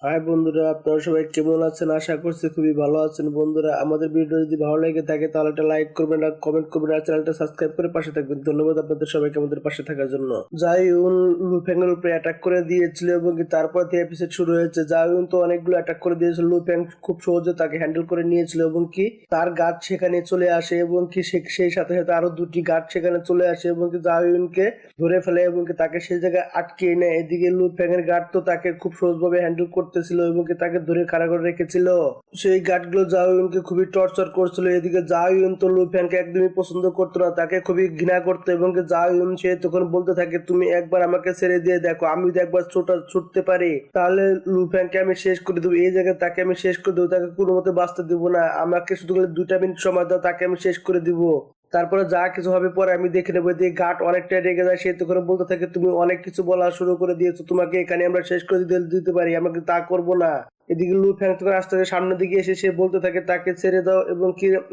High বন্ধুরা, আপনারা সবাই কেমন আছেন? আশা করছি খুবই ভালো আছেন। বন্ধুরা, আমাদের ভিডিও যদি ভালো লেগে থাকে তাহলে একটা লাইক করবেন, আর কমেন্ট করবেন, আর চ্যানেলটা সাবস্ক্রাইব করে পাশে থাকবেন। ধন্যবাদ আপনাদের সবাইকে আমাদের পাশে থাকার জন্য। জাইউন লুফ্যাংয়ের উপরে অ্যাটাক করে দিয়েছিল এবং তারপর থেকে এপিসোড শুরু হয়েছে। জাইউন তো অনেকগুলো অ্যাটাক করে দিয়েছিল, লুফ্যাং খুব সহজে তাকে হ্যান্ডেল করে নিয়েছিল এবং তার গার্ড সেখানে চলে আসে এবং সেই সাথে সাথে আরো দুটি গার্ড সেখানে চলে আসে এবং জাইউনকে ধরে ফেলে এবং তাকে সেই জায়গায় আটকে নেয়। এদিকে লুফ্যাংয়ের গার্ড তো তাকে খুব সহজভাবে হ্যান্ডেল করতেছিল এবং তাকে ধরে খাড়া করে রেখেছিল। সেই গার্ডগুলো জাওয়ুনকে খুবই টর্চার করছিল। এদিকে জাওয়ুন তো লুফ্যাংকে একদমই পছন্দ করতো না, তাকে খুবই ঘৃণা করতো এবং জাওয়ুন সে তখন বলতে থাকে, তুমি একবার আমাকে ছেড়ে দিয়ে দেখো, আমি যদি একবার ছুটতে পারি তাহলে লুফ্যাংকে আমি শেষ করে দেবো। এই জায়গায় তাকে আমি শেষ করে দেবো, তাকে কোনো মতে বাঁচতে দেবো না। আমাকে শুধু 2 মিনিট সময় দাও, তাকে আমি শেষ করে দিব। তারপরে যা কিছু হবে পরে আমি দেখে নেবো। দিয়ে গার্ড অনেকটা রেগে যায়, সে তখন বলতে থাকে, তুমি অনেক কিছু বলা শুরু করে দিয়েছো, তোমাকে এখানে আমরা শেষ করে দিতে পারি, আমাকে তা করবো না। এদিকে লুফ্যাং তখন আস্তে আস্তে সামনের দিকে এসে সে বলতে থাকে, তাকে ছেড়ে দাও এবং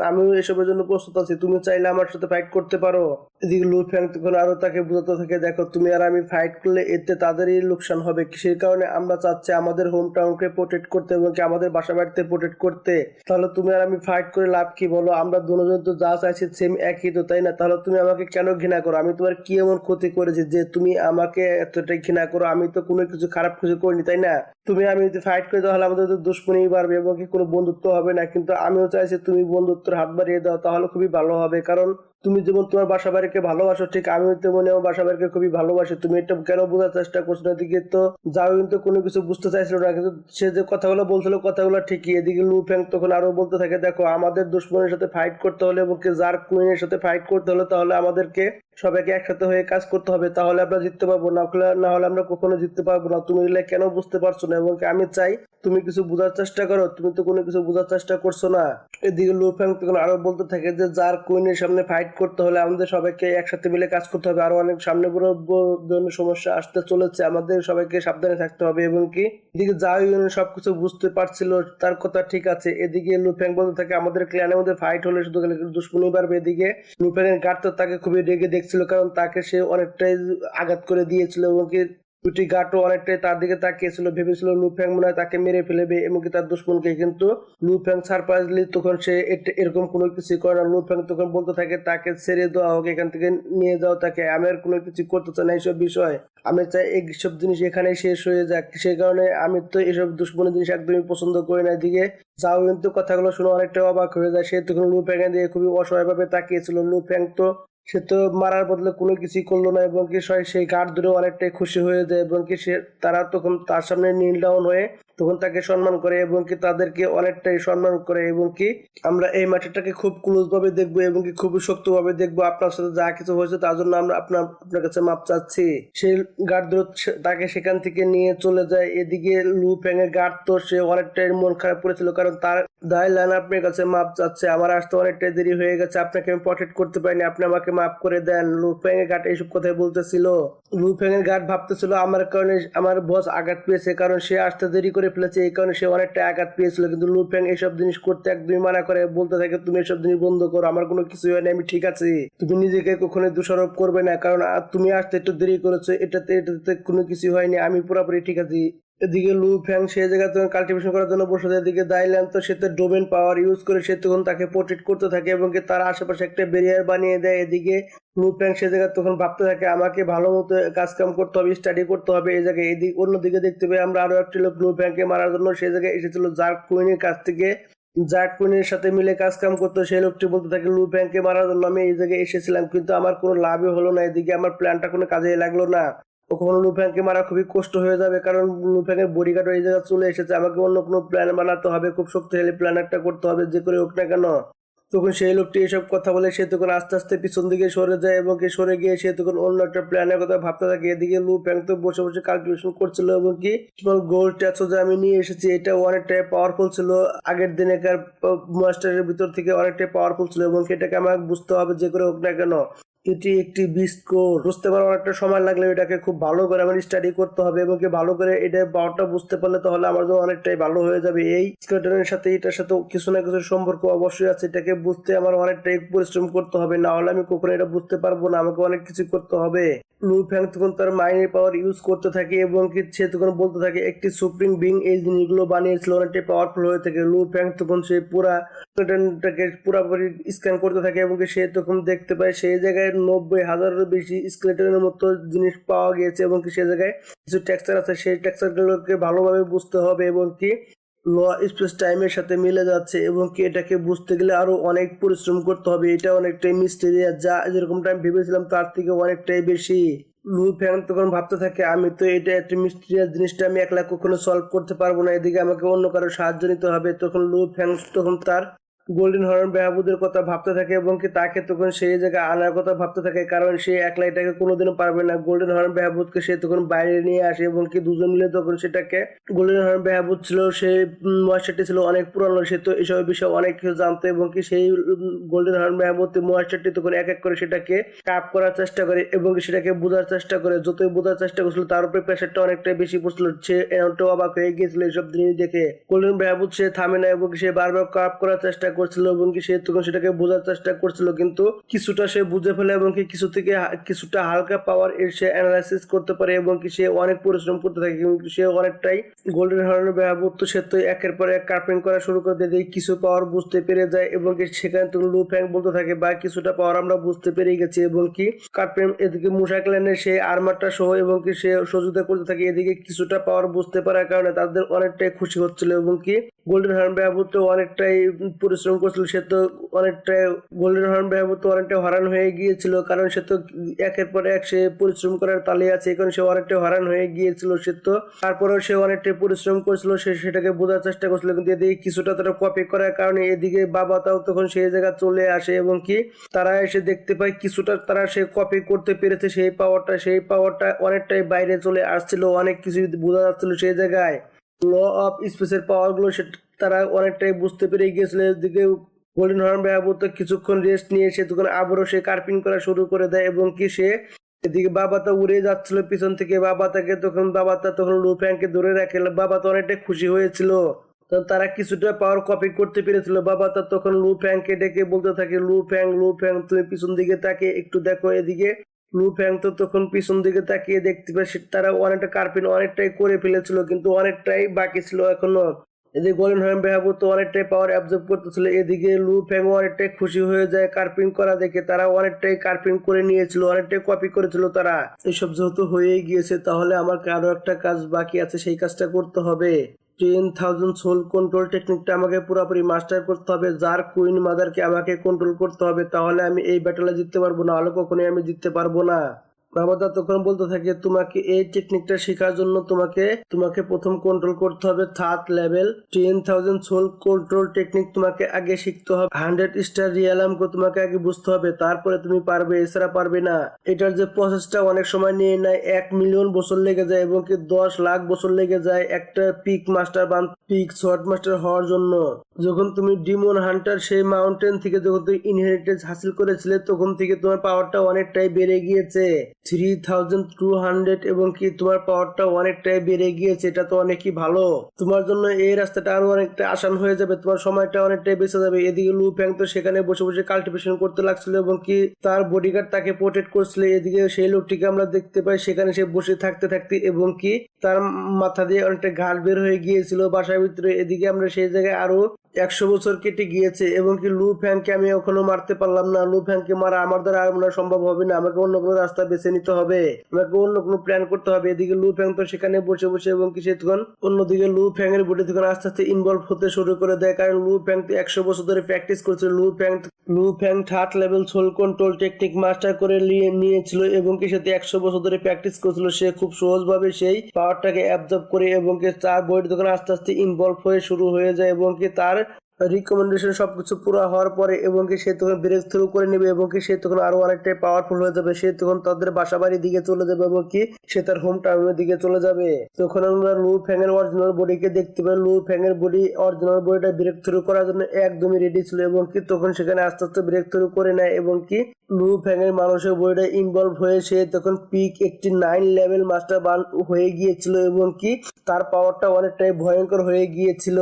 আমিও এসবের জন্য প্রস্তুত আছি, তুমি চাইলে আমার সাথে ফাইট করতে পারো। এদিকে লুফ্যাং তখন আরো তাকে বোঝাতে থাকে, দেখো তুমি আর আমি ফাইট করলে এতে তাদেরই লোকসান হবে, সেই কারণে আমরা চাচ্ছি আমাদের হোম টাউনকে প্রোটেক্ট করতে এবং আমাদের বাসা বাড়িতে প্রোটেক্ট করতে। তাহলে তুমি আর আমি ফাইট করে লাভ কি বলো? আমরা দুজন তো যা চাইছি সেম একই তো, তাই না? তাহলে তুমি আমাকে কেন ঘৃণা করো? আমি তোমার কি এমন ক্ষতি করেছি যে তুমি আমাকে এতটাই ঘৃণা করো? আমি তো কোনো কিছু খারাপ কিছু করিনি, তাই না? তুমি আমি যদি ফাইট করি তাহলে আমাদের তো দুশ্মনী বাড়বে এবং কোনো বন্ধুত্ব হবে না। কিন্তু আমিও চাইছি তুমি বন্ধুত্বের হাত বাড়িয়ে দাও, তাহলে খুবই ভালো হবে। কারণ তুমি যেমন তোমার বাসা বাড়িকে ভালোবাসো, ঠিক আমিও তেমনি আমার বাসা বাড়িকে খুবই ভালোবাসি। তুমি এটা কেন বোঝার চেষ্টা করছো না? এদিকে তো জাওয়ুন তো কোনো কিছু বুঝতে চাইছিল না, কিন্তু সে যে কথাগুলো বলছিল কথাগুলো ঠিকই। এদিকে লুফ্যাং তখন আরো বলতে থাকে, দেখো আমাদের দুশ্মনের সাথে ফাইট করতে হলে এবং জার কুইনের সাথে ফাইট করতে হলে তাহলে আমাদেরকে সবাইকে একসাথে হয়ে কাজ করতে হবে, তাহলে আমরা জিততে পারবো। না হলে আমরা কখনো জিততে পারবো না। তুমি এগুলো কেন বুঝতে পারছো না? এবং আমি চাই তুমি কিছু বোঝার চেষ্টা করো, তুমি তো কোনো কিছু বোঝার চেষ্টা করছো না। এদিকে লুফ্যাং তখন আরো বলতে থাকে যে জার কুইনের সামনে ফাইট করতে হলে আমাদের সবাইকে একসাথে মিলে কাজ করতে হবে, আরো অনেক সামনে বড় জন্য সমস্যা আসতে চলেছে, আমাদের সবাইকে সাবধানে থাকতে হবে। এবং এদিকে জাওয়ুন সবকিছু বুঝতে পারছিল, তার কথা ঠিক আছে। এদিকে লুফ্যাং বলতে থাকে, আমাদের ক্ল্যানের মধ্যে ফাইট হলে শুধু দুশ্মনী বাড়বে। এদিকে লুফ্যাং এর গার্ড তো তাকে খুবই রেগে দেখছিল, কারণ তাকে সে অনেকটাই আঘাত করে দিয়েছিল এবং দুটি গার্ডও অনেকটাই তার দিকে তাকিয়েছিল, ভেবেছিল লুফ্যাং মনে হয় তাকে মেরে ফেলবে এমনকি তার দুশ্মনকে। কিন্তু লুফ্যাং সারপ্রাইজলি তখন সে এরকম কোনো কিছু করে না। লুফ্যাং তখন বলতে থাকে, তাকে ছেড়ে দেওয়া হোক, এখান থেকে নিয়ে যাও তাকে, আমি আর কোনো কিছু করতে চাই না এইসব বিষয়। আমি চাই এইসব জিনিস এখানেই শেষ হয়ে যাক। সেই কারণে আমি তো এইসব দুশ্মনী জিনিস একদমই পছন্দ করি না। এদিকে যাও কিন্তু কথাগুলো শুনে অনেকটা অবাক হয়ে যায়, সে তখন লুফ্যাং এর দিকে খুবই অসহায়ভাবে তাকিয়েছিল। লুফ্যাং তো সে তো মারার বদলে কোনো কিছুই করলো না এবং সেই গার্ড ধরে অনেকটাই খুশি হয়ে যায় এবং তারা তখন তার সামনে নীল ডাউন হয়ে তখন তাকে সম্মান করে এবং তাদেরকে অনেকটাই সম্মান করে। এবং আমরা এই ম্যাচটাকে খুব ক্লোজ ভাবে দেখবো এবং খুবই শক্তভাবে দেখবো। আপনার সাথে যা কিছু হয়েছে তার জন্য আমরা আপনার কাছে মাপ চাচ্ছি। সেই গার্ড তাকে সেখান থেকে নিয়ে চলে যায়। এদিকে লুফ্যাং এর গার্ড তো সে অনেকটাই মন খারাপ করেছিল, কারণ তার দাইলান আপনার কাছে মাপ চাচ্ছে, আমার আসতে অনেকটাই দেরি হয়ে গেছে, আপনাকে আমি প্রটেক্ট করতে পারিনি, আপনি আমাকে মাফ করে দেন। লুফ্যাং এর গার্ড এইসব কথাই বলতেছিল। লুফ্যাং এর গার্ড ভাবতেছিল আমার কারণে আমার বস আঘাত পেয়েছে, কারণ সে আসতে দেরি করে ফেলেছে, এই কারণে সে অনেকটা আঘাত পেয়েছিল। কিন্তু লুফ্যাং এইসব জিনিস করতে একদমই মানা করে, বলতে থাকে, তুমি এসব জিনিস বন্ধ করো, আমার কোনো কিছু হয়নি, আমি ঠিক আছি। তুমি নিজেকে কখনোই দোষারোপ করবে না, কারণ তুমি আসতে একটু দেরি করেছো, এটাতে কোনো কিছু হয়নি, আমি পুরোপুরি ঠিক আছি। এদিকে লুফ্যাং সেই জায়গায় তখন কাল্টিভেশন করার জন্য বসে যায়। এদিকে দাইল্যান্ড তো সে তো ডোমেন পাওয়ার ইউজ করে সে তখন তাকে প্রোটেক্ট করতে থাকে এবং তার আশেপাশে একটা ব্যারিয়ার বানিয়ে দেয়। এদিকে লুফ্যাং সে জায়গায় তখন ভাবতে থাকে, আমাকে ভালো মতো কাজ কাম করতে হবে, স্টাডি করতে হবে এই জায়গায়। এদিকে অন্যদিকে দেখতে পাই আমরা আরো একটি লোক লুফ্যাংকে মারার জন্য সেই জায়গায় এসেছিল জার্ক কুইনের কাছ থেকে, জার্ক কুইনের সাথে মিলে কাজ কাম করতো। সেই লোকটি বলতে থাকে, লুফ্যাংকে মারার জন্য আমি এই জায়গায় এসেছিলাম, কিন্তু আমার কোনো লাভই হলো না। এদিকে আমার প্ল্যানটা কোনো কাজে লাগলো না। কখনো লুফ্যাংকে মারা খুবই কষ্ট হয়ে যাবে, কারণ লুফ্যাং এর বডিগার্ড এই জায়গায় চলে এসেছে, আমাকে অন্য কোনো প্ল্যান বানাতে হবে, খুব শক্তিশালী প্ল্যান একটা করতে হবে, যে করে হোক না কেন। তখন সেই লোকটি এসব কথা বলে সে তখন আস্তে আস্তে পিছন দিকে সরে যায় এবং সরে গিয়ে সে তখন অন্য একটা প্ল্যানের কথা ভাবতে থাকে। এদিকে লুফ্যাং তো বসে বসে ক্যালকুলেশন করছিল এবং গোল্ড ট্যাক্সও যে আমি নিয়ে এসেছি এটা অনেকটাই পাওয়ারফুল ছিল, আগের দিনেকার মাস্টারের ভিতর থেকে অনেকটাই পাওয়ারফুল ছিল এবং এটাকে আমার বুঝতে হবে যে করে হোক না কেন। এটি একটি বিস্ট কোড, বুঝতে পারো অনেকটা সময় লাগলে, এটাকে খুব ভালো করে আমার স্টাডি করতে হবে এবং ভালো করে এটা পাওয়ারটা বুঝতে পারলে তাহলে আমার জন্য অনেকটাই ভালো হয়ে যাবে। এই স্কোয়াড্রনের সাথে এটার সাথে কিছু না কিছু সম্পর্ক অবশ্যই আছে, এটাকে বুঝতে আমার অনেকটাই পরিশ্রম করতে হবে, না হলে আমি কখনো এটা বুঝতে পারবো না, আমাকে অনেক কিছু করতে হবে। লু ফ্যাং তখন তার মাইনের পাওয়ার ইউজ করতে থাকে এবং কি সে তখন বলতে থাকে একটি সুপ্রিম বিং এই জিনিসগুলো বানিয়েছিল অনেকটাই পাওয়ারফুল হয়ে থাকে। লু ফ্যাং তখন সে পুরাটাকে পুরাপুরি স্ক্যান করতে থাকে এবং কি সে তখন দেখতে পায় সেই জায়গায় 90,000-এরও বেশি স্কেলেটনের মতো জিনিস পাওয়া গিয়েছে এবং কি সে জায়গায় কিছু টেক্সচার আছে, সেই টেক্সচারগুলোকে ভালোভাবে বুঝতে হবে এবং কি ল স্পেস টাইমের সাথে মিলে যাচ্ছে এবং কি এটাকে বুঝতে গেলে আরো অনেক পরিশ্রম করতে হবে। এটা অনেকটাই মিস্টেরিয়াস, যা যেরকমটা আমি ভেবেছিলাম তার থেকে অনেকটাই বেশি। লু ফ্যাং তখন ভাবতে থাকে আমি তো এটা একটা মিস্টেরিয়াস জিনিসটা আমি একলা কখনো সলভ করতে পারবো না, এদিকে আমাকে অন্য কারো সাহায্য নিতে হবে। তখন লু ফ্যাং তখন তার গোল্ডেন হর্ন বেহাবুদের কথা ভাবতে থাকে এবং কি তাকে তখন সেই জায়গায় আনার কথা ভাবতে থাকে, কারণ সে একলা এটাকে কোনোদিনও পারবে না। গোল্ডেন হর্ন বেহাবুদকে সে তখন বাইরে নিয়ে আসে এবং কি দুজন মিলে তখন সেটাকে, গোল্ডেন হর্ন বেহাবুদ ছিল সে ময়েশ্চারটি ছিল অনেক পুরানো, সে তো এসব বিষয়ে অনেক কিছু জানতো এবং কি সেই গোল্ডেন হর্ন বেহাবুদ ময়েশ্চারটি তখন এক এক করে সেটাকে কাপ করার চেষ্টা করে এবং সেটাকে বোঝার চেষ্টা করে। যতই বোঝার চেষ্টা করছিল তার উপরে প্রেশারটা অনেকটাই বেশি পড়ছিল, সে এমনটা অবাক হয়ে গিয়েছিল এইসব জিনিস দেখে। গোল্ডেন বেহাবুদ সে থামে না এবং সে বারবার কাপ করার চেষ্টা করছিল এবং কি সে তখন সেটাকে বোঝার চেষ্টা করছিল, কিন্তু কিছুটা সে বুঝে ফেলে এবং কি কিছু থেকে কিছুটা হালকা পাওয়ার এর সে অ্যানালাইসিস করতে পারে এবং কি সে অনেক পরিশ্রম করতে থাকে এবং সে অনেকটাই গোল্ডেন হর্নের বেহাবুদ তো সে তো একের পর এক কার্পিং করা শুরু করে দিয়ে কিছু পাওয়ার বুঝতে পেরে যায় এবং কি সেখানে তখন লু ফ্যাং বলতে থাকে বা কিছুটা পাওয়ার আমরা বুঝতে পেরে গেছি এবং কি কার্পিং এদিকে মুশাকলেনের সে আর্মারটা সহ এবং কি সে সহযোগিতা করতে থাকে, এদিকে কিছুটা পাওয়ার বুঝতে পারার কারণে তাদের অনেকটাই খুশি হচ্ছিল এবং কি গোল্ডেন হর্ন বেহাবুদ তো অনেকটাই পরিশ্রম করছিল, সে তো অনেকটাই গোল্ডেন হর্ন বেহাবুদ তো অনেকটা হরান হয়ে গিয়েছিল, কারণ সে তো একের পর এক সে পরিশ্রম করার তালে আছে, এখন সে অনেকটা হরান হয়ে গিয়েছিল। সে তো তারপরেও সে অনেকটাই পরিশ্রম করছিল, সে সেটাকে বোঝার চেষ্টা করছিল, কিন্তু এদিকে কিছুটা তারা কপি করার কারণে এদিকে বাবাটাও তখন সেই জায়গায় চলে আসে এবং কি তারা এসে দেখতে পায় কিছুটা তারা সে কপি করতে পেরেছে, সেই পাওয়ারটা অনেকটাই বাইরে চলে আসছিল, অনেক কিছু বোঝা যাচ্ছিল সেই জায়গায়। ল অফ স্পেসের পাওয়ারগুলো তারা অনেকটাই বুঝতে পেরে গিয়েছিল। এদিকে গোল্ডেন হর্ন বেহাবুদ তো কিছুক্ষণ রেস্ট নিয়ে সে তখন আবারও সে কার্পিং করা শুরু করে দেয় এবং কি সে এদিকে বাবাটা উড়ে যাচ্ছিল পিছন থেকে, বাবাটা তখন লু ফ্যাংকে ধরে রাখে। বাবাটা অনেকটা খুশি হয়েছিল, তারা কিছুটা পাওয়ার কপি করতে পেরেছিল। বাবাটা তখন লু ফ্যাংকে ডেকে বলতে থাকে লু ফ্যাং তুমি পিছন দিকে তাকে একটু দেখো। এদিকে লু ফ্যাং তো তখন পিছন দিকে তাকিয়ে দেখতে পায় তারা অনেকটা কার্পিং অনেকটাই করে ফেলেছিল, কিন্তু অনেকটাই বাকি ছিল এখনো। এদিকে গোল্ডেন হর্ন বেহাবুদ তো অনেকটাই পাওয়ার অ্যাবজর্ব করতেছিল, এদিকে লু ফ্যাং অনেকটাই খুশি হয়ে যায় কার্পিং করা দেখে। তারা অনেকটাই কার্পিং করে নিয়েছিল, অনেকটাই কপি করেছিল তারা। এসব যেহেতু হয়েই গিয়েছে তাহলে আমার আরো একটা কাজ বাকি আছে, সেই কাজটা করতে হবে। 10,000 সোল কন্ট্রোল টেকনিকটা আমাকে পুরোপুরি মাস্টার করতে হবে, যার কুইন মাদারকে আমাকে কন্ট্রোল করতে হবে, তাহলে আমি এই ব্যাটেলে জিততে পারবো, না হলে কখনোই আমি জিততে পারবো না। বাবাদা তখন বলতে থাকে তোমাকে এই টেকনিকটা শেখার জন্য তোমাকে প্রথম কন্ট্রোল করতে হবে 3rd level 10,000 soul control technique তোমাকে আগে শিখতে হবে। 100 স্টার রিয়ালামকে তোমাকে আগে বুঝতে হবে, তারপরে তুমি পারবে, এছাড়া পারবে না। এটার যে প্রসেসটা অনেক সময় নিয়ে নেয়, 1 মিলিয়ন বছর লেগে যায় এবং কি 10 লাখ বছর লেগে যায় একটা পিক শর্ট মাস্টার হওয়ার জন্য। যখন তুমি ডিমন হান্টার সেই মাউন্টেন থেকে যখন তুমি ইনহেরিটেন্স হাসিল করেছিলে তখন থেকে তোমার পাওয়ারটা অনেকটাই বেড়ে গিয়েছে 3200 এবং কি তোমার পাওয়ারটা অনেকটাই বেড়ে গিয়েছে। এটা তো অনেকই ভালো, তোমার জন্য এই রাস্তাটা আরো অনেকটা আসান হয়ে যাবে, তোমার সময়টা অনেকটাই বেঁচে যাবে। এদিকে লু ফ্যাং তো সেখানে বসে বসে কাল্টিভেশন করতে লাগছিল এবং কি তার বডিগার্ড তাকে প্রোটেক্ট করছিল। এদিকে সেই লোকটিকে আমরা দেখতে পাই সেখানে সে বসে থাকতে এবং কি তার মাথা দিয়ে অনেকটা ঘাস বের হয়ে গিয়েছিল বাসার ভিতরে। এদিকে আমরা সেই জায়গায় আরো 100 বছর কেটে গিয়েছে এবং কি লু ফ্যাংকে আমি এখনো মারতে পারলাম না। লু ফ্যাংকে মারা আমার দ্বারা আর মনে সম্ভব হবে না, আমাকে অন্য কোনো রাস্তা বেছে নিতে হবে, আমাকে অন্য কোনো প্ল্যান করতে হবে। এদিকে লু ফ্যাং তো সেখানে বসে বসে এবং কি সে তখন অন্যদিকে লু ফ্যাং এর বডি তখন আস্তে আস্তে ইনভলভ হতে শুরু করে দেয়, কারণ লু ফ্যাং তো 100 বছর ধরে প্র্যাকটিস করছিল। লু ফ্যাং 3rd level soul control technique master করে নিয়েছিল এবং কি সে 100 বছর ধরে প্র্যাকটিস করছিল। সে খুব সহজভাবে সেই পাওয়ারটাকে অ্যাবজর্ব করে এবং কি তার বডি তখন আস্তে আস্তে ইনভলভ হয়ে শুরু হয়ে যায় এবং কি তার রিকমেন্ডেশন সবকিছু পুরো হওয়ার পরে এবং কি সে তখন ব্রেক থ্রু করে নেবে এবং কি সে তখন আরো অনেকটাই পাওয়ারফুল হয়ে যাবে। সে তখন তাদের বাসা বাড়ির দিকে চলে যাবে এবং কি সে তার হোম টাউনের দিকে চলে যাবে। তখন আমরা লু ফ্যাং এর অরিজিনাল বডিকে দেখতে পাই। লু ফ্যাং এর অরিজিনাল বডিটা ব্রেক থ্রু করার জন্য একদমই রেডি ছিল এবং কি তখন সেখানে আস্তে আস্তে ব্রেক থ্রু করে নেয় এবং কি লু ফ্যাং এর মানুষের বডিটা ইনভলভ হয়ে সে তখন পিক 89 লেভেল মাস্টার হয়ে গিয়েছিল এবং কি তার পাওয়ারটা অনেকটাই ভয়ঙ্কর হয়ে গিয়েছিল।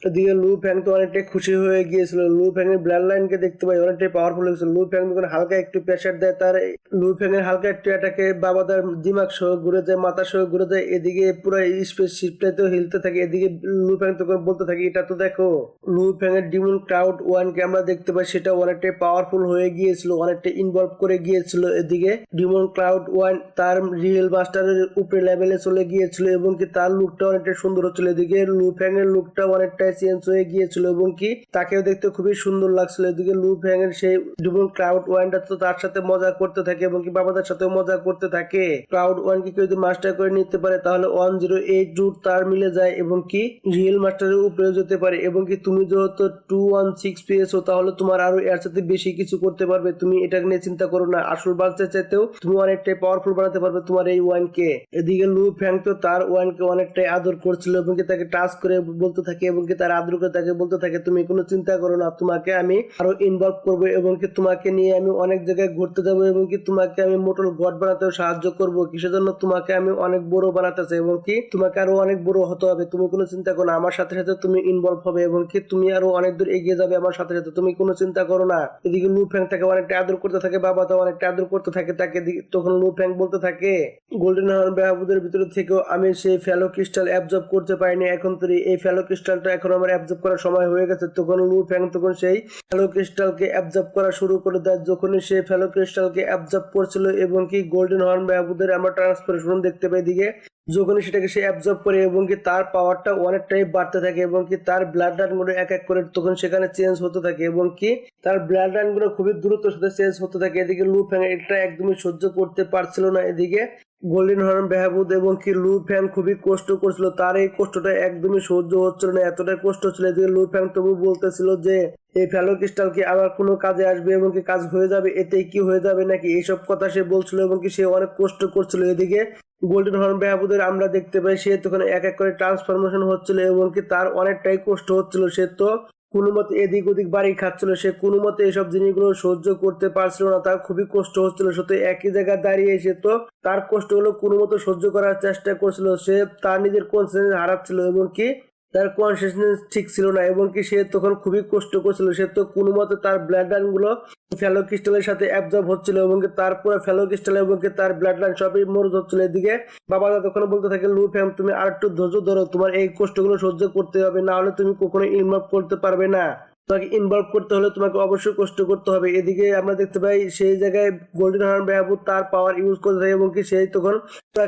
এদিকে লু ফ্যাং তো অনেকটাই খুশি হয়ে গিয়েছিল। লু ফ্যাং এর ব্লাড লাইনকে দেখতে পাই অনেকটাই পাওয়ারফুল হয়েছিল। লু ফ্যাং যখন হালকা একটু প্রেশার দেয়, তার লু ফ্যাং এর হালকা একটু অ্যাটাকে বাবাদার দিমাগ সহ ঘুরে যায়, মাথা সহ ঘুরে যায়। এদিকে পুরো স্পেস শিপটাতেও হিলতে থাকে। এদিকে লু ফ্যাং তখন বলতে থাকে, এটা তো দেখো লু ফ্যাং এর ডিমন ক্রাউড ওয়ানকে আমরা দেখতে পাই, সেটা অনেকটাই পাওয়ারফুল হয়ে গিয়েছিল, অনেকটাই ইনভলভ করে গিয়েছিল। এদিকে ডিমন ক্রাউড ওয়ান তার রিয়েল মাস্টারের উপরে লেভেলে চলে গিয়েছিল এবং কি তার লুকটা অনেকটাই সুন্দর হচ্ছিল। এদিকে লু ফ্যাং এর লুকটা অনেকটাই চেঞ্জ হয়ে গিয়েছিল এবং কি তাকেও দেখতে খুবই সুন্দর লাগছিল। এদিকে লু ফ্যাং এর সেই ডিমন ক্রাউড ওয়ানটা তো তার সাথে মজা করতে থাকে এবং কি বাবাদের সাথেও মজা করতে থাকে। ক্রাউড ওয়ান কি কেউ যদি মাস্টার করে নিতে পারে তাহলে 108 রুট তার মিলে যায় এবং কি রিয়েল মাস্টারের উপরে যেতে পারে এবং কি তুমি যেহেতু 216 পেয়েছো তাহলে তোমার আরো এর সাথে বেশি কিছু করতে পারবে। তুমি এটা নিয়ে চিন্তা করো না, আসল বাচ্চা চাইতেও তুমি অনেকটাই পাওয়ারফুল বানাতে পারবে তোমার এই ওয়ানকে। এদিকে লু ফ্যাং তো তার ওয়ানকে অনেকটাই আদর করছিল এবং কি তাকে টাচ করে বলতে থাকে এবং কি তার আদর করে তাকে বলতে থাকে, তুমি কোনো চিন্তা করো না, তোমাকে আমি আরো ইনভলভ করবো এবং কি তোমাকে নিয়ে আমি অনেক জায়গায় ঘুরতে যাবো এবং কি তোমাকে আমি মোটর গড বানাতেও সাহায্য করবো। কিসের জন্য? তোমাকে আমি অনেক বড় বানাতে চাই এবং কি তোমাকে আরো অনেক বড় হতে হবে। তুমি কোনো চিন্তা করো না, আমার সাথে সাথে তুমি ইনভলভ হবে এবং কি তুমি আরো অনেক দূর এগিয়ে যাবে আমার সাথে সাথে, তুমি কোনো চিন্তা করো না। এদিকে লু ফ্যাং তাকে অনেকটা আদর করতে থাকে, বাবা তো অনেকটা আদর করতে থাকে তাকে। তখন লু ফ্যাং বলতে থাকে, গোল্ডেন হর্ন বাহুদের ভিতরে থেকেও আমি সেই ফ্যালো ক্রিস্টাল অ্যাবজর্ব করতে পারিনি, এখন তো এই ফ্যালো ক্রিস্টালটা এখন আমার অ্যাবজর্ব করার সময় হয়ে গেছে। তখন লু ফ্যাং তখন সেই ফ্যালো ক্রিস্টালকে অ্যাবজর্ব করা শুরু করে দেয়। যখনই সে ফ্যালো ক্রিস্টালকে অ্যাবজর্ব করছিল এবং কি গোল্ডেন হর্ন বাহুদের আমরা ট্রান্সফারেশন দেখতে পাই। দিকে যখনই সেটাকে সে অ্যাবজর্ব করে এবং কি তার পাওয়ারটা অনেকটাই বাড়তে থাকে এবং কি তার ব্লাড লাইনগুলো এক এক করে তখন সেখানে চেঞ্জ হতে থাকে এবং কি তার ব্লাড লাইনগুলো খুবই দ্রুত সাথে চেঞ্জ হতে থাকে। এদিকে লু ফ্যাং এটা একদমই সহ্য করতে পারছিল না। এদিকে গোল্ডেন হর্ন বাহুদ এবং কি লু ফ্যাং খুবই কষ্ট করছিল, তার এই কষ্টটা একদমই সহ্য হচ্ছিল না, এতটাই কষ্ট ছিল। এদিকে লু ফ্যাং তবু বলতেছিল যে এই ফ্যালো ক্রিস্টাল কি আবার কোনো কাজে আসবে এবং কি কাজ হয়ে যাবে, এতেই কি হয়ে যাবে নাকি, এইসব কথা সে বলছিল এবং কি সে অনেক কষ্ট করছিল। এদিকে গোল্ডেন হর্ন বাহুদের আমরা দেখতে পাই সে তখন এক এক করে ট্রান্সফরমেশন হচ্ছিল এবং কি তার অনেকটাই কষ্ট হচ্ছিল। সে তো কোনো মতে এদিক ওদিক বাড়ি খাচ্ছিল, সে কোনো মতে এসব জিনিসগুলো সহ্য করতে পারছিল না, তার খুবই কষ্ট হচ্ছিল। সে তো একই জায়গায় দাঁড়িয়ে এসে তো তার কষ্টগুলো কোনো মতো সহ্য করার চেষ্টা করছিল। সে তার নিজের কনসিয়াসনেস হারাচ্ছিল এবং কি তার কনসিয়াসনেস ঠিক ছিল না এবং কি সে তখন খুবই কষ্ট করছিল। সে তো কোনো মতে তার ব্লাড লাইন গুলো ফ্যালো ক্রিস্টালের সাথে অ্যাবজর্ব হচ্ছিল এবং কি তার পুরো ফ্যালো ক্রিস্টাল এবং কি তার ব্লাড লাইন সবই মরজ হচ্ছিল। এদিকে বাবা তখন বলতে থাকে, লু ফ্যাং তুমি আর একটু ধৈর্য ধরো, তোমার এই কষ্টগুলো সহ্য করতে হবে, না হলে তুমি কখনো ইনভলভ করতে পারবে না, তোমাকে ইনভলভ করতে হলে তোমাকে অবশ্যই কষ্ট করতে হবে। এদিকে আমরা দেখতে পাই সেই জায়গায় গোল্ডেন হর্ন বাহুদ তার পাওয়ার ইউজ করতে থাকে এবং কি সেই তখন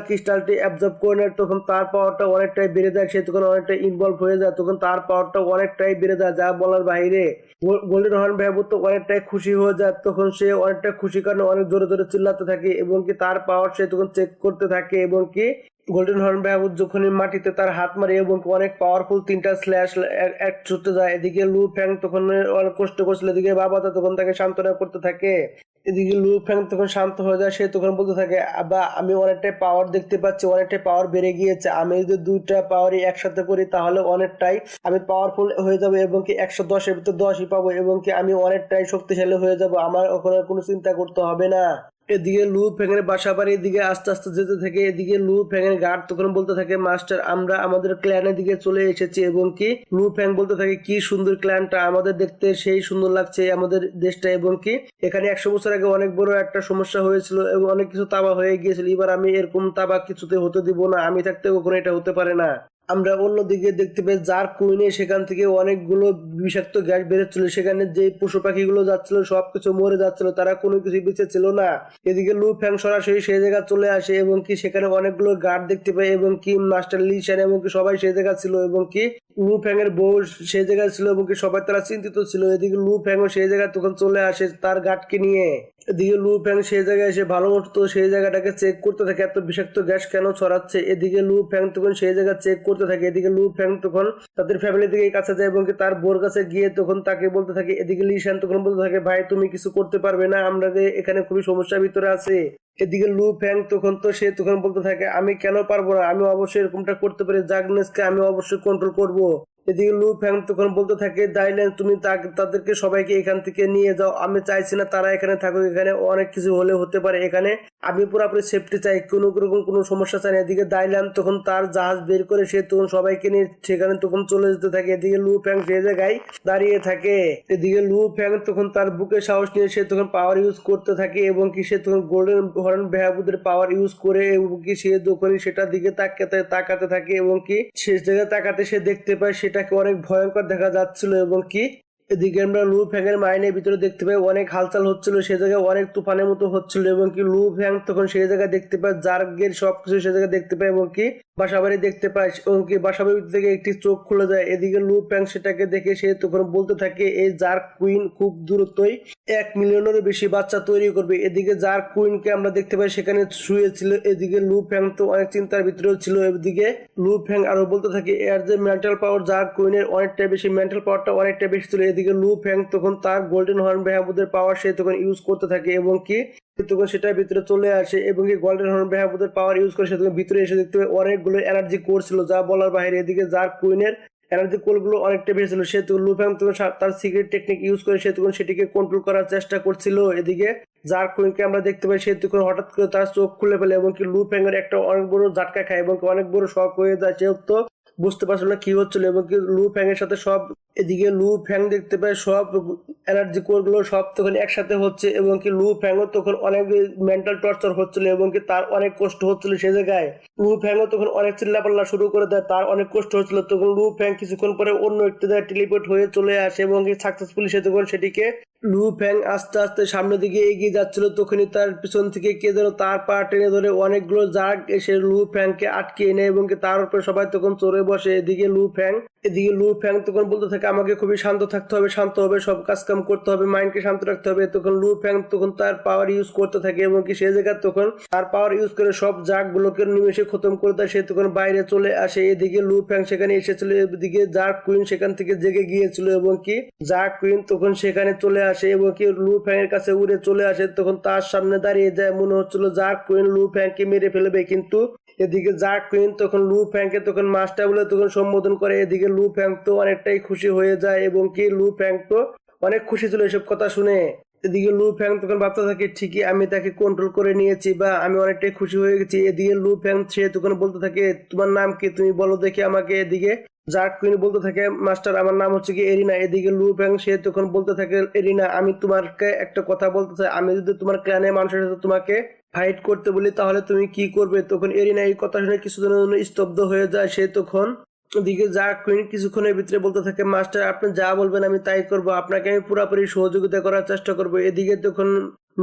ক্রিস্টালটি অ্যাবজর্ব করে নেয়, তখন তার পাওয়ারটা অনেকটাই বেড়ে যায়, সে তখন অনেকটাই ইনভলভ হয়ে যায়, তখন তার পাওয়ারটা অনেকটাই বেড়ে যায় যা বলার বাইরে। গোল্ডেন হর্ন বাহুদ তো অনেকটাই খুশি হয়ে যায়, তখন সে অনেকটা খুশি কারণে অনেক জোরে জোরে চিল্লাতে থাকে এবং কি তার পাওয়ার সে তখন চেক করতে থাকে এবং কি গোল্ডেন হর্ন বাহুদ যখনই মাটিতে তার হাত মারে এবং অনেক পাওয়ারফুল তিনটা স্ল্যাশ এক ছুটতে যায়। এদিকে লু ফ্যাং তখন অনেক কষ্ট করছিল, এদিকে বাবা তখন তাকে সান্ত্বনা করতে থাকে। এদিকে লু ফ্যাং তখন শান্ত হয়ে যায়, সে তখন বলতে থাকে, আবা আমি অনেকটাই পাওয়ার দেখতে পাচ্ছি, অনেকটাই পাওয়ার বেড়ে গিয়েছে, আমি যদি দুইটা পাওয়ারই একসাথে করি তাহলে অনেকটাই আমি পাওয়ারফুল হয়ে যাবো এবং কি 110-এর ভিতর 10ই পাবো এবং কি আমি অনেকটাই শক্তিশালী হয়ে যাব, আমার ওখানে কোনো চিন্তা করতে হবে না। এদিকে লু ফ্যাং এর বাসা বাড়ির দিকে আস্তে আস্তে যেতে থাকে। এদিকে লু ফ্যাং এর গার্ড তখন বলতে থাকে, মাস্টার আমরা আমাদের ক্ল্যানের দিকে চলে এসেছি এবং কি লু ফ্যাং বলতে থাকে, কি সুন্দর ক্ল্যানটা, আমাদের দেখতে সেই সুন্দর লাগছে আমাদের দেশটা এবং কি এখানে 100 বছর আগে অনেক বড় একটা সমস্যা হয়েছিল এবং অনেক কিছু তাবা হয়ে গিয়েছিল, এবার আমি এরকম তাবা কিছুতে হতে দিব না, আমি থাকতে কখনো এটা হতে পারে না। আমরা অন্যদিকে দেখতে পাই যার কুইনে সেখান থেকে অনেকগুলো বিষাক্ত গ্যাস বেরোচ্ছিল, সেখানে যে পশু পাখিগুলো যাচ্ছিল সবকিছু মরে যাচ্ছিল, তারা কোনো কিছু বেঁচে ছিল না। এদিকে লু ফ্যাং সরাসরি সেই জায়গা চলে আসে এবং কি সেখানে অনেকগুলো গার্ড দেখতে পাই এবং কি মাস্টার লি শ্যান এবং কি সবাই সেই জায়গা ছিল এবং কি লু ফ্যাং এর বউ সেই জায়গায় ছিল এবং কি সবাই তারা চিন্তিত ছিল। এদিকে লু ফ্যাং সেই জায়গায় তখন চলে আসে তার গার্ডকে নিয়ে। এদিকে লু ফ্যাং সেই জায়গায় এসে ভালো মতো সেই জায়গাটাকে চেক করতে থাকে, এত বিষাক্ত গ্যাস কেন ছড়াচ্ছে। এদিকে লু ফ্যাং তখন সেই জায়গা চেক করতে থাকে। এদিকে লু ফ্যাং তখন তাদের ফ্যামিলি থেকে কাছে যায় এবং তার বোর কাছে গিয়ে তখন তাকে বলতে থাকে, এদিকে লি শ্যান তখন বলতে থাকে, ভাই তুমি কিছু করতে পারবে না, আমরা এখানে খুবই সমস্যার ভিতরে আছে। এদিকে লু ফ্যাং তখন সে তখন বলতে থাকে, আমি কেন পারবো না, আমি অবশ্যই এরকমটা করতে পারি, জাগনেসকে আমি অবশ্যই কন্ট্রোল করব। এদিকে লু ফ্যাং তখন বলতে থাকে দাইল্যান্ড তুমি তাদেরকে সবাইকে এখান থেকে নিয়ে যাও, আমি চাইছি না তারা এখানে থাকুক, এখানে অনেক কিছু হলে হতে পারে, এখানে আমি পুরোপুরি সেফটি চাই, কোনো রকম কোনো সমস্যা চাই না। এদিকে দাইল্যান্ড তখন তার জাহাজ বের করে সে তখন সবাইকে নিয়ে সেখানে তখন চলে যেতে থাকে। এদিকে লু ফ্যাং সেই জায়গায় দাঁড়িয়ে থাকে। এদিকে লু ফ্যাং তখন তার বুকে সাহস নিয়ে সে তখন পাওয়ার ইউজ করতে থাকে এবং কি সে তখন গোল্ডেন হর্ন বেহাবুদের পাওয়ার ইউজ করে এবং কি সে যখন সেটার দিকে তাকাতে থাকে এবং কি সে জায়গায় তাকাতে সে দেখতে পায় সেটাকে অনেক ভয়ঙ্কর দেখা যাচ্ছিল এবং কি এদিকে আমরা লু ফ্যাং এর মাইনের ভিতরে দেখতে পাই অনেক হালচাল হচ্ছিল, সে জায়গায় অনেক তুফানের মতো হচ্ছিল এবং কি লু ফ্যাং তখন সেই জায়গায় দেখতে পায় জার্গের সবকিছু সে জায়গায় দেখতে পায় এবং কি বাসাবাড়ি দেখতে পায় এবং কি বাসাবাড়ি থেকে একটি চোখ খুলে যায়। এদিকে লু ফ্যাং সেটাকে দেখে সে তখন বলতে থাকে এই জার্ক কুইন খুব দ্রুতই 1 মিলিয়নেরও বেশি বাচ্চা তৈরি করবে। এদিকে জার্ক কুইনকে আমরা দেখতে পাই সেখানে শুয়েছিল। এদিকে লু ফ্যাং তো অনেক চিন্তার ভিতরেও ছিল। এদিকে লু ফ্যাং আরো বলতে থাকে এর যে মেন্টাল পাওয়ার জার্ক কুইনের অনেকটা বেশি, মেন্টাল পাওয়ারটা অনেকটা বেশি ছিল। এদিকে লু ফ্যাং তখন তার গোল্ডেন হর্ন বেহাবুদের পাওয়ার সে তখন ইউজ করতে থাকে এবং কি তখন সেটার ভিতরে চলে আসে এবং কি গোল্ডেন হর্ন বেহাবুদের পাওয়ার ইউজ করে সে তখন ভিতরে এসে দেখতে পায় অনেকগুলো এনার্জি কোর ছিল যা বলার বাইরে। এদিকে জার্ক কুইনের এনার্জি কোরগুলো অনেকটা বেশি ছিল। সে তখন লু ফ্যাং তখন তার সিক্রেট টেকনিক ইউজ করে সে তখন সেটিকে কন্ট্রোল করার চেষ্টা করছিল। এদিকে জার্ক কুইনকে আমরা দেখতে পাই সে তখন হঠাৎ করে তার চোখ খুলে ফেলে এবং কি লু ফ্যাং এর একটা অনেক বড় ঝাটকা খায় এবং অনেক বড় শক হয়ে যায়। সে তো বুঝতে পারছিল না কি হচ্ছিল এবং কি লু ফ্যাং এর সাথে সব এদিকে লু ফ্যাং দেখতে পায় সব এনার্জি কোর গুলো সব তখন একসাথে হচ্ছে এবং কি লু ফ্যাংও তখন অনেক মেন্টাল টর্চার হচ্ছিল এবং কি তার অনেক কষ্ট হচ্ছিল। সে জায়গায় লু ফ্যাংও তখন অনেক চিল্লাপাল্লা শুরু করে দেয়, তার অনেক কষ্ট হচ্ছিল। তখন লু ফ্যাং কিছুক্ষণ পরে অন্য একটি জায়গায় টেলিপোর্ট হয়ে চলে আসে এবং সাকসেসফুলি সে তখন সেটিকে লু ফ্যাং আস্তে আস্তে সামনের দিকে এগিয়ে যাচ্ছিল। তখনই তার পিছন থেকে কে যেন তার পা টেনে ধরে অনেকগুলো জার্ক এসে লু ফ্যাংকে আটকে এনে এবং কি তার উপরে সবাই তখন চড়ে বসে। এদিকে লু ফ্যাং তখন বলতে থাকে আমাকে খুবই শান্ত থাকতে হবে, শান্ত হবে, সব কাজ কাম করতে হবে, মাইন্ডকে শান্ত রাখতে হবে। তখন লু ফ্যাং তখন তার পাওয়ার ইউজ করতে থাকে এবং কি সেই জায়গায় তখন তার পাওয়ার ইউজ করে সব জার্ক গুলোকে নিমেষে খতম করে দেয়। সে তখন বাইরে চলে আসে। এদিকে লু ফ্যাং সেখানে এসেছিল। এদিকে জার্ক কুইন সেখান থেকে জেগে গিয়েছিল এবং কি জার্ক কুইন তখন সেখানে চলে আসে এবং কি লু ফ্যাং এর কাছে উড়ে চলে আসে। তখন তার সামনে দাঁড়িয়ে যায়, মনে হচ্ছিল জার্ক কুইন লু ফ্যাংকে মেরে ফেলবে, কিন্তু এদিকে জার্ক কুইন তখন লু ফ্যাংকে তখন মাস্টার বলে তখন সম্বোধন করে। এদিকে লু ফ্যাং তো অনেকটাই খুশি হয়ে যায় এবং কি লু ফ্যাং তো অনেক খুশি ছিল এসব কথা শুনে। এদিকে লু ফ্যাং তখন ভাবতে থাকে ঠিকই আমি তাকে কন্ট্রোল করে নিয়েছি বা আমি অনেকটাই খুশি হয়ে গেছি। এদিকে লু ফ্যাং সে তখন বলতে থাকে তোমার নাম কি, তুমি বলো দেখি আমাকে। এদিকে জার্ক কুইন বলতে থাকে মাস্টার আমার নাম হচ্ছে কি এরিনা। এদিকে লু ফ্যাং সে তখন বলতে থাকে এরিনা আমি তোমাকে একটা কথা বলতে চাই, আমি যদি তোমার ক্ল্যানের মানুষের সাথে তোমাকে ফাইট করতে বলি তাহলে তুমি কি করবে? তখন এরিনা এই কথা শুনে কিছুদিনের জন্য স্তব্ধ হয়ে যায়। সে তখন দিকে জার্ক কুইন কিছুক্ষণের ভিতরে বলতে থাকে মাস্টার আপনি যা বলবেন আমি তাই করব, আপনাকে আমি পুরোপুরি সহযোগিতা করার চেষ্টা করব। এদিকে তখন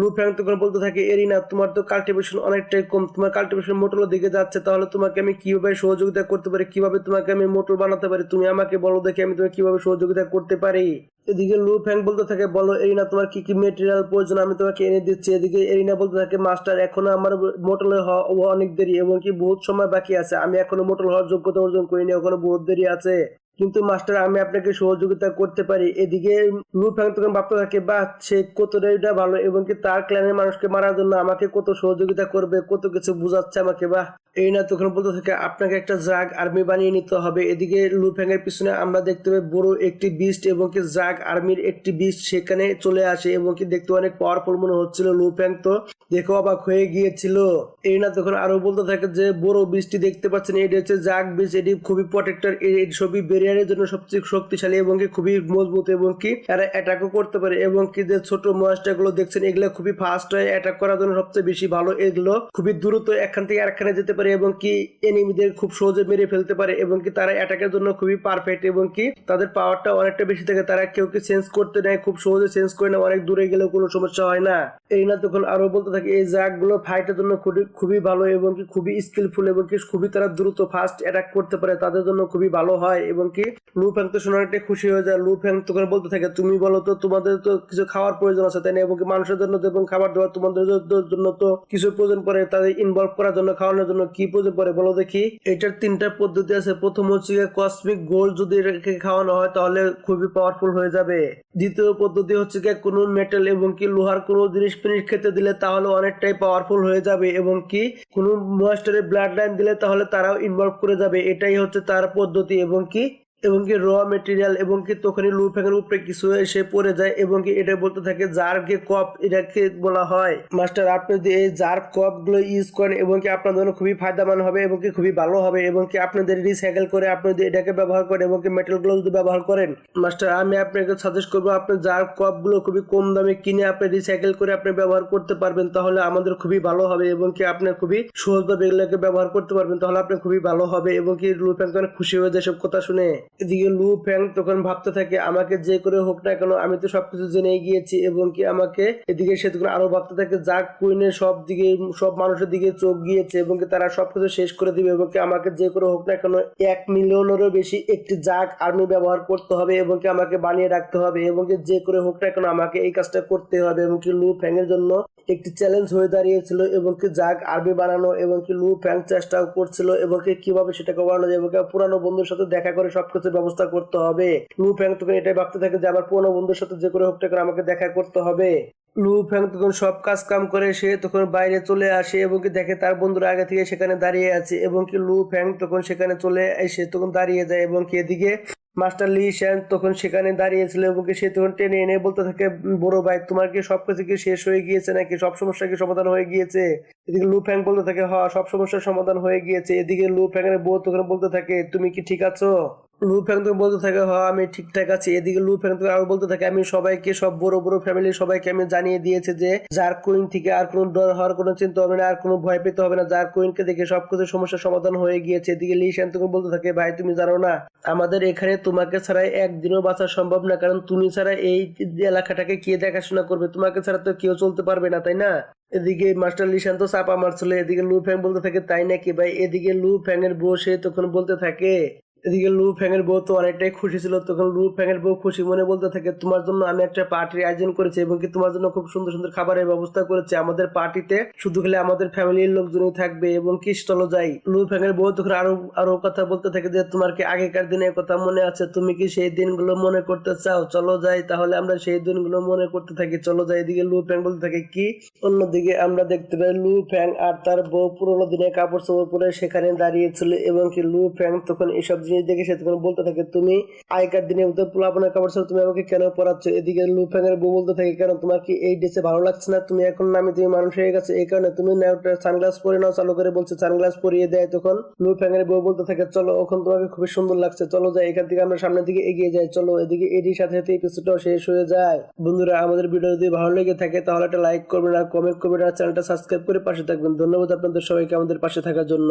লু ফ্যাং তখন বলতে থাকে এরিনা তোমার তো কাল্টিভেশন অনেকটাই কম, তোমার কাল্টিভেশন মোটলের দিকে যাচ্ছে, তাহলে তোমাকে আমি কিভাবে সহযোগিতা করতে পারি, কিভাবে তোমাকে আমি মোটর বানাতে পারি, তুমি আমাকে বলো দেখি আমি তোমাকে কিভাবে সহযোগিতা করতে পারি। এদিকে লু ফ্যাং বলতে থাকে বলো এরিনা তোমার কি কি মেটেরিয়াল প্রয়োজন আমি তোমাকে এনে দিচ্ছি। এদিকে এরিনা বলতে থাকে মাস্টার এখনো আমার মোটলে হওয়া অনেক দেরি এবং কি বহুত সময় বাকি আছে, আমি এখনো মোটল হওয়ার যোগ্যতা অর্জন করিনি, এখনো বহুত দেরি আছে, কিন্তু মাস্টার আমি আপনাকে সহযোগিতা করতে পারি। এদিকে লু ফ্যাং তখন ভাবতে থাকে বা সে কতটা ভালো এবং কি তার ক্ল্যানের মানুষকে মারার জন্য আমাকে কত সহযোগিতা করবে, কত কিছু বুঝাচ্ছে আমাকে। বা এই না তখন বলতে থাকে আপনাকে একটা জাগ আর্মি বানিয়ে নিতে হবে। এদিকে লু ফ্যাং এর পিছনে আমরা দেখতে পাই বড় একটি বিস্ট এবং কি জাগ আর্মির একটি বিস্ট সেখানে চলে আসে এবং কি দেখতে অনেক পাওয়ারফুল মনে হচ্ছিল। লু ফ্যাং তো দেখে অবাক হয়ে গিয়েছিল। এই না তখন আরো বলতে থাকে যে বড় বিস্টটি দেখতে পাচ্ছেন এটি হচ্ছে জাগ বিস্ট, এটি খুবই প্রোটেক্টর, এটি সবই ব্যারিয়ারের জন্য সবচেয়ে শক্তিশালী এবং কি খুবই মজবুত এবং কি এরা অ্যাটাকও করতে পারে এবং কি যে ছোট মনস্টার গুলো দেখছেন এগুলো খুবই ফাস্ট হয়, অ্যাটাক করার জন্য সবচেয়ে বেশি ভালো, এগুলো খুবই দ্রুত এখান থেকে আরেকখানে যেতে পারে এবং কি এনিমিদের খুব সহজে মেরে ফেলতে পারে এবং কি তারা অ্যাটাকের জন্য খুবই পারফেক্ট এবং কি তাদের পাওয়ারটা অনেকটা বেশি থাকে, তারা কেউ কি চেঞ্জ করতে নেয় খুব সহজে চেঞ্জ করে না, অনেক দূরে গেলেও কোনো সমস্যা হয় না। এই না তখন আরো বলতে থাকে এই জাগ গুলো ফাইটের জন্য খুবই ভালো এবং কি খুবই স্কিলফুল এবং কি খুবই তারা দ্রুত ফাস্ট অ্যাটাক করতে পারে, তাদের জন্য খুবই ভালো হয় এবং কি লু ফ্যাং তো শুনে অনেকটা খুশি হয়ে যায়। লু ফ্যাং তখন বলতে থাকে তুমি বলো তো তোমাদের তো কিছু খাওয়ার প্রয়োজন আছে তাই না, এবং কি মানুষের জন্য এবং খাবার দেওয়ার তোমাদের জন্য তো কিছু প্রয়োজন পড়ে, তাদের ইনভলভ করার জন্য খাওয়ানোর জন্য কি প্রয়োজন পড়ে বলো দেখি। এটার তিনটা পদ্ধতি আছে। প্রথম হচ্ছে কসমিক গোল্ড যদি এটাকে খাওয়ানো হয় তাহলে খুবই পাওয়ারফুল হয়ে যাবে। দ্বিতীয় পদ্ধতি হচ্ছে কোনো মেটাল এবং কি লোহার কোনো জিনিস ফিনিশ খেতে দিলে তাহলে অনেকটাই পাওয়ারফুল হয়ে যাবে এবং কি কোনো মনস্টারের ব্লাড লাইন দিলে তাহলে তারাও ইনভলভ করে যাবে, এটাই হচ্ছে তার পদ্ধতি এবং কি এবং কি র মেটেরিয়াল এবং কি তখনই লুফ্যাং এর উপরে কিছু এসে পড়ে যায় এবং কি এটা বলতে থাকে জার্কে কপ, এটাকে বলা হয়। মাস্টার আপনি যদি এই জার্ক কপ গুলো ইউজ করেন এবং কি আপনার জন্য খুবই ফায়দামান হবে এবং কি খুবই ভালো হবে এবং কি আপনাদের রিসাইকেল করে আপনি যদি এটাকে ব্যবহার করেন এবং কি মেটাল গুলো যদি ব্যবহার করেন, মাস্টার আমি আপনাকে সাজেস্ট করবো আপনি জার্ক কপ গুলো খুবই কম দামে কিনে আপনি রিসাইকেল করে আপনি ব্যবহার করতে পারবেন, তাহলে আমাদের খুবই ভালো হবে এবং কি আপনি খুবই সহজভাবে এগুলোকে ব্যবহার করতে পারবেন, তাহলে আপনি খুবই ভালো হবে। এবং কি লুফ্যাং তখন খুশি হয়ে যায় সব কথা শুনে। এদিকে লুফ্যাং তখন ভাবতে থাকে আমাকে যে করে হোক না কেন আমি তো সবকিছু জেনে গিয়েছি এবং কি আমাকে, এদিকে সে তখন আরো ভাবতে থাকে জার্ক কুইনের সব দিকে সব মানুষের দিকে চোখ গিয়েছে এবং কি তারা সবকিছু শেষ করে দিবে এবং কি আমাকে যে করে হোক না কেন 1 মিলিয়নেরও বেশি একটি জার্ক আর্মি ব্যবহার করতে হবে এবং কি আমাকে বানিয়ে রাখতে হবে এবং কি যে করে হোক না কেন আমাকে এই কাজটা করতে হবে। এবং কি লুফ্যাং এর জন্য একটি চ্যালেঞ্জ হয়ে দাঁড়িয়েছিল এবং কি জার্ক আর্মি বানানো এবং কি লুফ্যাং চেষ্টাও করছিল এবং কি কিভাবে সেটাকে বানানো যায় এবং কি পুরানো বন্ধুর সাথে দেখা করে সবকিছু ব্যবস্থা করতে হবে। লুফ্যাং তখন এটাই ভাবতে থাকে যে আমার পুরানো বন্ধুর সাথে যে করে হোক না কেন আমাকে দেখা করতে হবে। লুফ্যাং তখন সব কাজ কাম করে সে তখন বাইরে চলে আসে এবং কি দেখে তার বন্ধুরা আগে থেকে সেখানে দাঁড়িয়ে আছে এবং কি লুফ্যাং তখন সেখানে চলে এসে তখন দাঁড়িয়ে যায় এবং কি এদিকে মাস্টার লি শ্যান তখন সেখানে দাঁড়িয়েছিল এবং কি সে তখন টেনে এনে বলতে থাকে বড় ভাই তোমার কি সবকিছু কি শেষ হয়ে গিয়েছে নাকি সব সমস্যা কি সমাধান হয়ে গিয়েছে? এদিকে লুফ্যাং বলতে থাকে হ্যাঁ সব সমস্যার সমাধান হয়ে গিয়েছে। এদিকে লুফ্যাং এর বউ তখন বলতে থাকে তুমি কি ঠিক আছো? লুফ্যাং তো বলতে থাকে হ্যাঁ আমি ঠিকঠাক আছি। এদিকে লুফ্যাং তো আরো বলতে থাকে আমি সবাইকে সব বড় বড় ফ্যামিলি সবাইকে আমি জানিয়ে দিয়েছে যে জার্ক কুইন থেকে আর কোনো ডর হওয়ার কোনো চিন্তা হবে না, আর কোনো ভয় পেতে হবে না, জার্ক কুইনকে দেখে সবকিছু সমস্যার সমাধান হয়ে গিয়েছে। এদিকে লি শ্যান তখন বলতে থাকে ভাই তুমি জানো না আমাদের এখানে তোমাকে ছাড়া একদিনও বাঁচা সম্ভব না, কারণ তুমি ছাড়া এই এলাকাটাকে কে দেখাশোনা করবে, তোমাকে ছাড়া তো কেউ চলতে পারবে না তাই না? এদিকে মাস্টার লিশান তো চাপা মারছিল। এদিকে লুফ্যাং বলতে থাকে তাই নাকি ভাই? এদিকে লুফ্যাং এর বউ সে তখন বলতে থাকে, এদিকে লুফ্যাং এর বউ তো অনেকটাই খুশি ছিল। তখন লুফ্যাং এর বউ খুশি মনে বলতে থাকে তোমার জন্য আমি একটা পার্টির আয়োজন করেছি এবং কি তোমার জন্য খুব সুন্দর সুন্দর খাবারের ব্যবস্থা করেছি। আমাদের পার্টিতে শুধু খেলে আমাদের ফ্যামিলির লোকজনই থাকবে এবং কি চলো যাই। লুফ্যাং এর বউ তখন আরো আরো কথা বলতে থাকে যে তোমার কি আগেকার দিনের কথা মনে আছে? তুমি কি সেই দিনগুলো মনে করতে চাও? চলো যাই তাহলে আমরা সেই দিনগুলো মনে করতে থাকি, চলো যাই। এদিকে লুফ্যাং বলতে থাকে কি? অন্যদিকে আমরা দেখতে পাই লুফ্যাং আর তার বউ পুরোনো দিনের কাপড় চোপড় পরে সেখানে দাঁড়িয়েছিল এবং কি লুফ্যাং তখন এসব জিনিস দেখে সে তখন বলতে থাকে তুমি আগেকার দিনের মধ্যে পোলাপনের কাপড় চোপড় তুমি আমাকে কেন পরাচ্ছ? এদিকে লুফ্যাং এর বউ বলতে থাকে কেন তোমার কি এই ড্রেসে ভালো লাগছে না? তুমি এখন নামে তুমি মানুষ হয়ে গেছে এই কারণে তুমি সানগ্লাস পরে নাও। চালু করে বলছে সানগ্লাস পরিয়ে দেয়। তখন লুফ্যাং এর বউ বলতে থাকে চলো এখন তোমাকে খুবই সুন্দর লাগছে, চলো যাই এখান থেকে আমরা সামনের দিকে এগিয়ে যাই চলো। এদিকে এটির সাথে সাথে এপিসোডটাও শেষ হয়ে যায়। বন্ধুরা আমাদের ভিডিও যদি ভালো লেগে থাকে তাহলে একটা লাইক করবেন আর কমেন্ট করবেন আর চ্যানেলটা সাবস্ক্রাইব করে পাশে থাকবেন। ধন্যবাদ আপনাদের সবাইকে আমাদের পাশে থাকার জন্য।